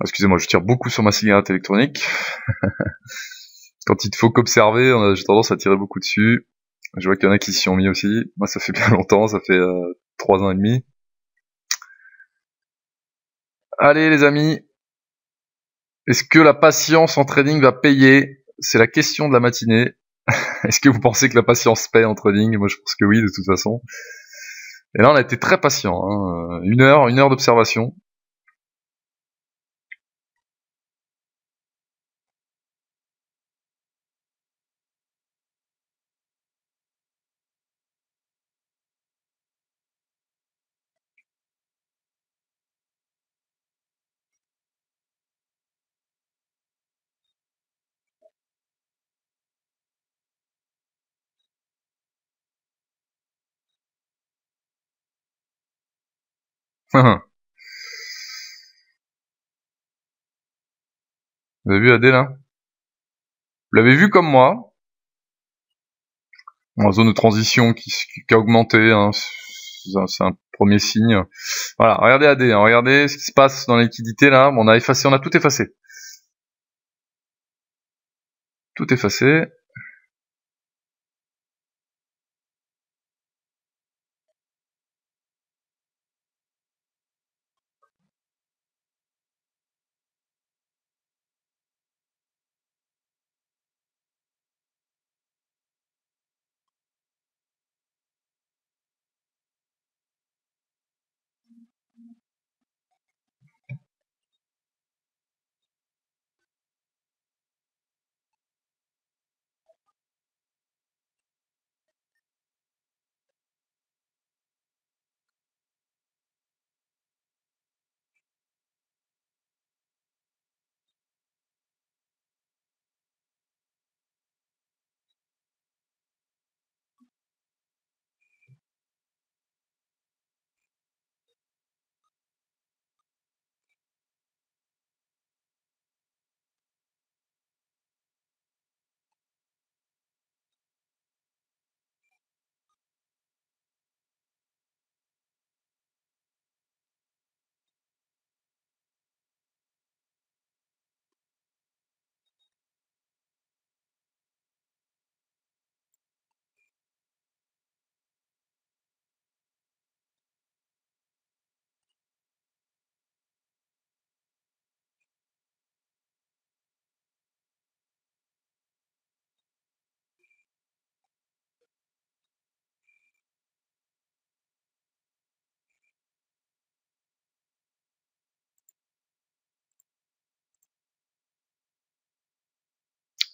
Excusez-moi, je tire beaucoup sur ma cigarette électronique. Quand il faut qu'observer, j'ai tendance à tirer beaucoup dessus. Je vois qu'il y en a qui s'y sont mis aussi. Moi, ça fait bien longtemps, ça fait 3 ans et demi. Allez les amis, est-ce que la patience en trading va payer? C'est la question de la matinée. Est-ce que vous pensez que la patience paye en trading? Moi je pense que oui de toute façon. Et là on a été très patient, hein. Une heure d'observation. Vous avez vu AD là? Vous l'avez vu comme moi, en zone de transition qui a augmenté, hein. C'est un premier signe. Voilà, regardez AD, hein. Regardez ce qui se passe dans la liquidité là. On a tout effacé. Tout effacé.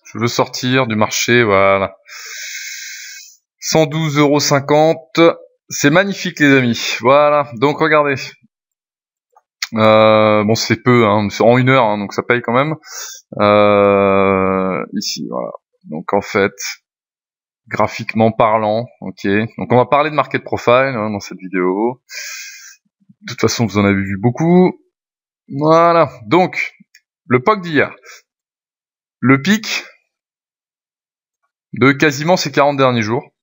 Je veux sortir du marché, voilà. 112,50 €. C'est magnifique les amis. Voilà, donc regardez. Bon c'est peu, hein, c'est en 1 heure, hein, donc ça paye quand même. Ici, voilà. Donc en fait, graphiquement parlant, ok. Donc on va parler de market profile, hein, dans cette vidéo. De toute façon, vous en avez vu beaucoup. Voilà. Donc, le POC d'hier. Le pic de quasiment ces 40 derniers jours.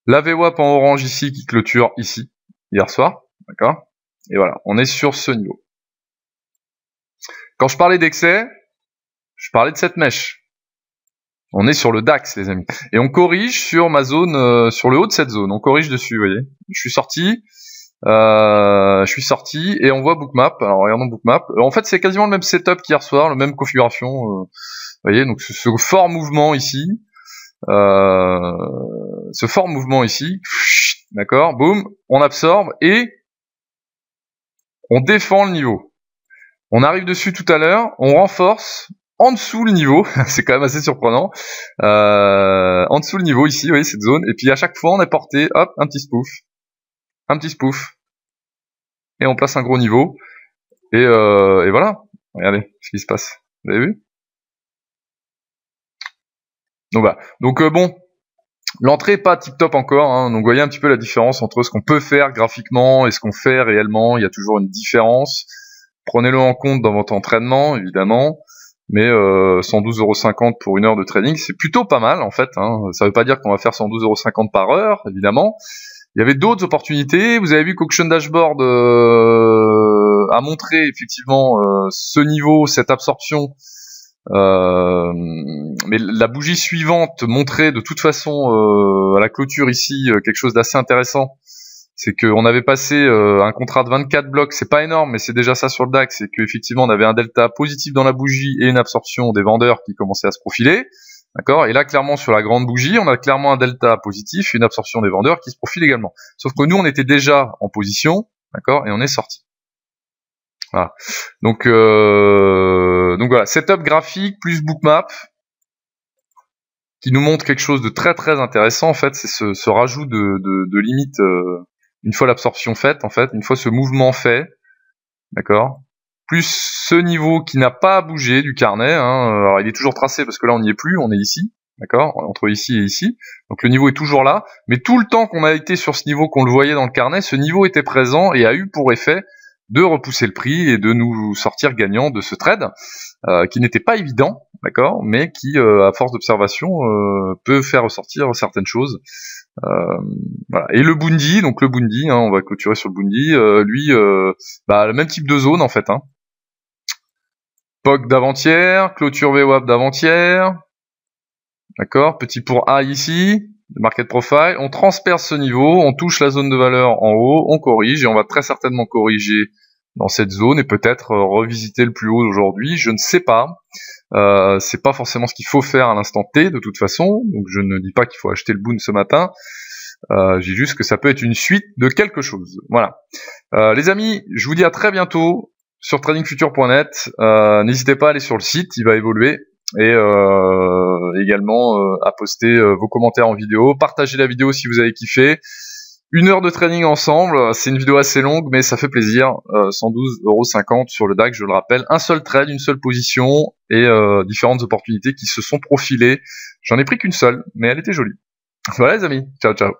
La VWAP en orange ici qui clôture ici, hier soir. D'accord? Et voilà, on est sur ce niveau. Quand je parlais d'excès, je parlais de cette mèche. On est sur le DAX, les amis. Et on corrige sur ma zone, sur le haut de cette zone. On corrige dessus, vous voyez. Je suis sorti et on voit Bookmap. Alors regardons Bookmap. En fait, c'est quasiment le même setup qu'hier soir, la même configuration. Vous voyez, donc ce fort mouvement ici. D'accord, boum, on absorbe et on défend le niveau. On arrive dessus tout à l'heure, on renforce en dessous le niveau, c'est quand même assez surprenant. En dessous le niveau ici, vous voyez cette zone, et puis à chaque fois on est porté, hop, un petit spoof, et on place un gros niveau, et voilà. Regardez ce qui se passe. Vous avez vu? Donc voilà. Donc bon. L'entrée est pas tip-top encore, hein, donc vous voyez un petit peu la différence entre ce qu'on peut faire graphiquement et ce qu'on fait réellement. Il y a toujours une différence. Prenez-le en compte dans votre entraînement, évidemment. Mais 112,50 € pour une heure de trading, c'est plutôt pas mal en fait. Hein. Ça veut pas dire qu'on va faire 112,50 € par heure, évidemment. Il y avait d'autres opportunités. Vous avez vu qu'Auction Dashboard a montré effectivement ce niveau, cette absorption. Mais la bougie suivante montrait de toute façon à la clôture ici quelque chose d'assez intéressant. C'est qu'on avait passé un contrat de 24 blocs, c'est pas énorme, mais c'est déjà ça sur le DAX, c'est qu'effectivement on avait un delta positif dans la bougie et une absorption des vendeurs qui commençait à se profiler, d'accord. Et là clairement sur la grande bougie, on a clairement un delta positif et une absorption des vendeurs qui se profile également. Sauf que nous on était déjà en position, d'accord, et on est sorti. Voilà. Donc voilà, setup graphique plus Bookmap qui nous montre quelque chose de très très intéressant en fait, c'est ce rajout de limite une fois l'absorption faite en fait, une fois ce mouvement fait, d'accord, plus ce niveau qui n'a pas bougé du carnet, hein, alors il est toujours tracé parce que là on n'y est plus, on est ici, d'accord, entre ici et ici, donc le niveau est toujours là, mais tout le temps qu'on a été sur ce niveau, qu'on le voyait dans le carnet, ce niveau était présent et a eu pour effet de repousser le prix et de nous sortir gagnant de ce trade, qui n'était pas évident, d'accord, mais qui, à force d'observation, peut faire ressortir certaines choses. Voilà. Et le Bundy, donc le Bundy, hein, on va clôturer sur le Bundy, lui, le même type de zone en fait. Hein. POC d'avant-hier, clôture VWAP d'avant-hier, d'accord, petit pour A ici, market profile, on transperce ce niveau, on touche la zone de valeur en haut, on corrige et on va très certainement corriger dans cette zone et peut-être revisiter le plus haut aujourd'hui, je ne sais pas. C'est pas forcément ce qu'il faut faire à l'instant T de toute façon, donc je ne dis pas qu'il faut acheter le Bund ce matin, je dis juste que ça peut être une suite de quelque chose. Voilà. Les amis, je vous dis à très bientôt sur tradingfuture.net, n'hésitez pas à aller sur le site, il va évoluer, et également à poster vos commentaires en vidéo, partagez la vidéo si vous avez kiffé. 1 heure de training ensemble, c'est une vidéo assez longue, mais ça fait plaisir. 112,50 € sur le DAX, je le rappelle. Un seul trade, une seule position, et différentes opportunités qui se sont profilées. J'en ai pris qu'une seule, mais elle était jolie. Voilà les amis, ciao ciao.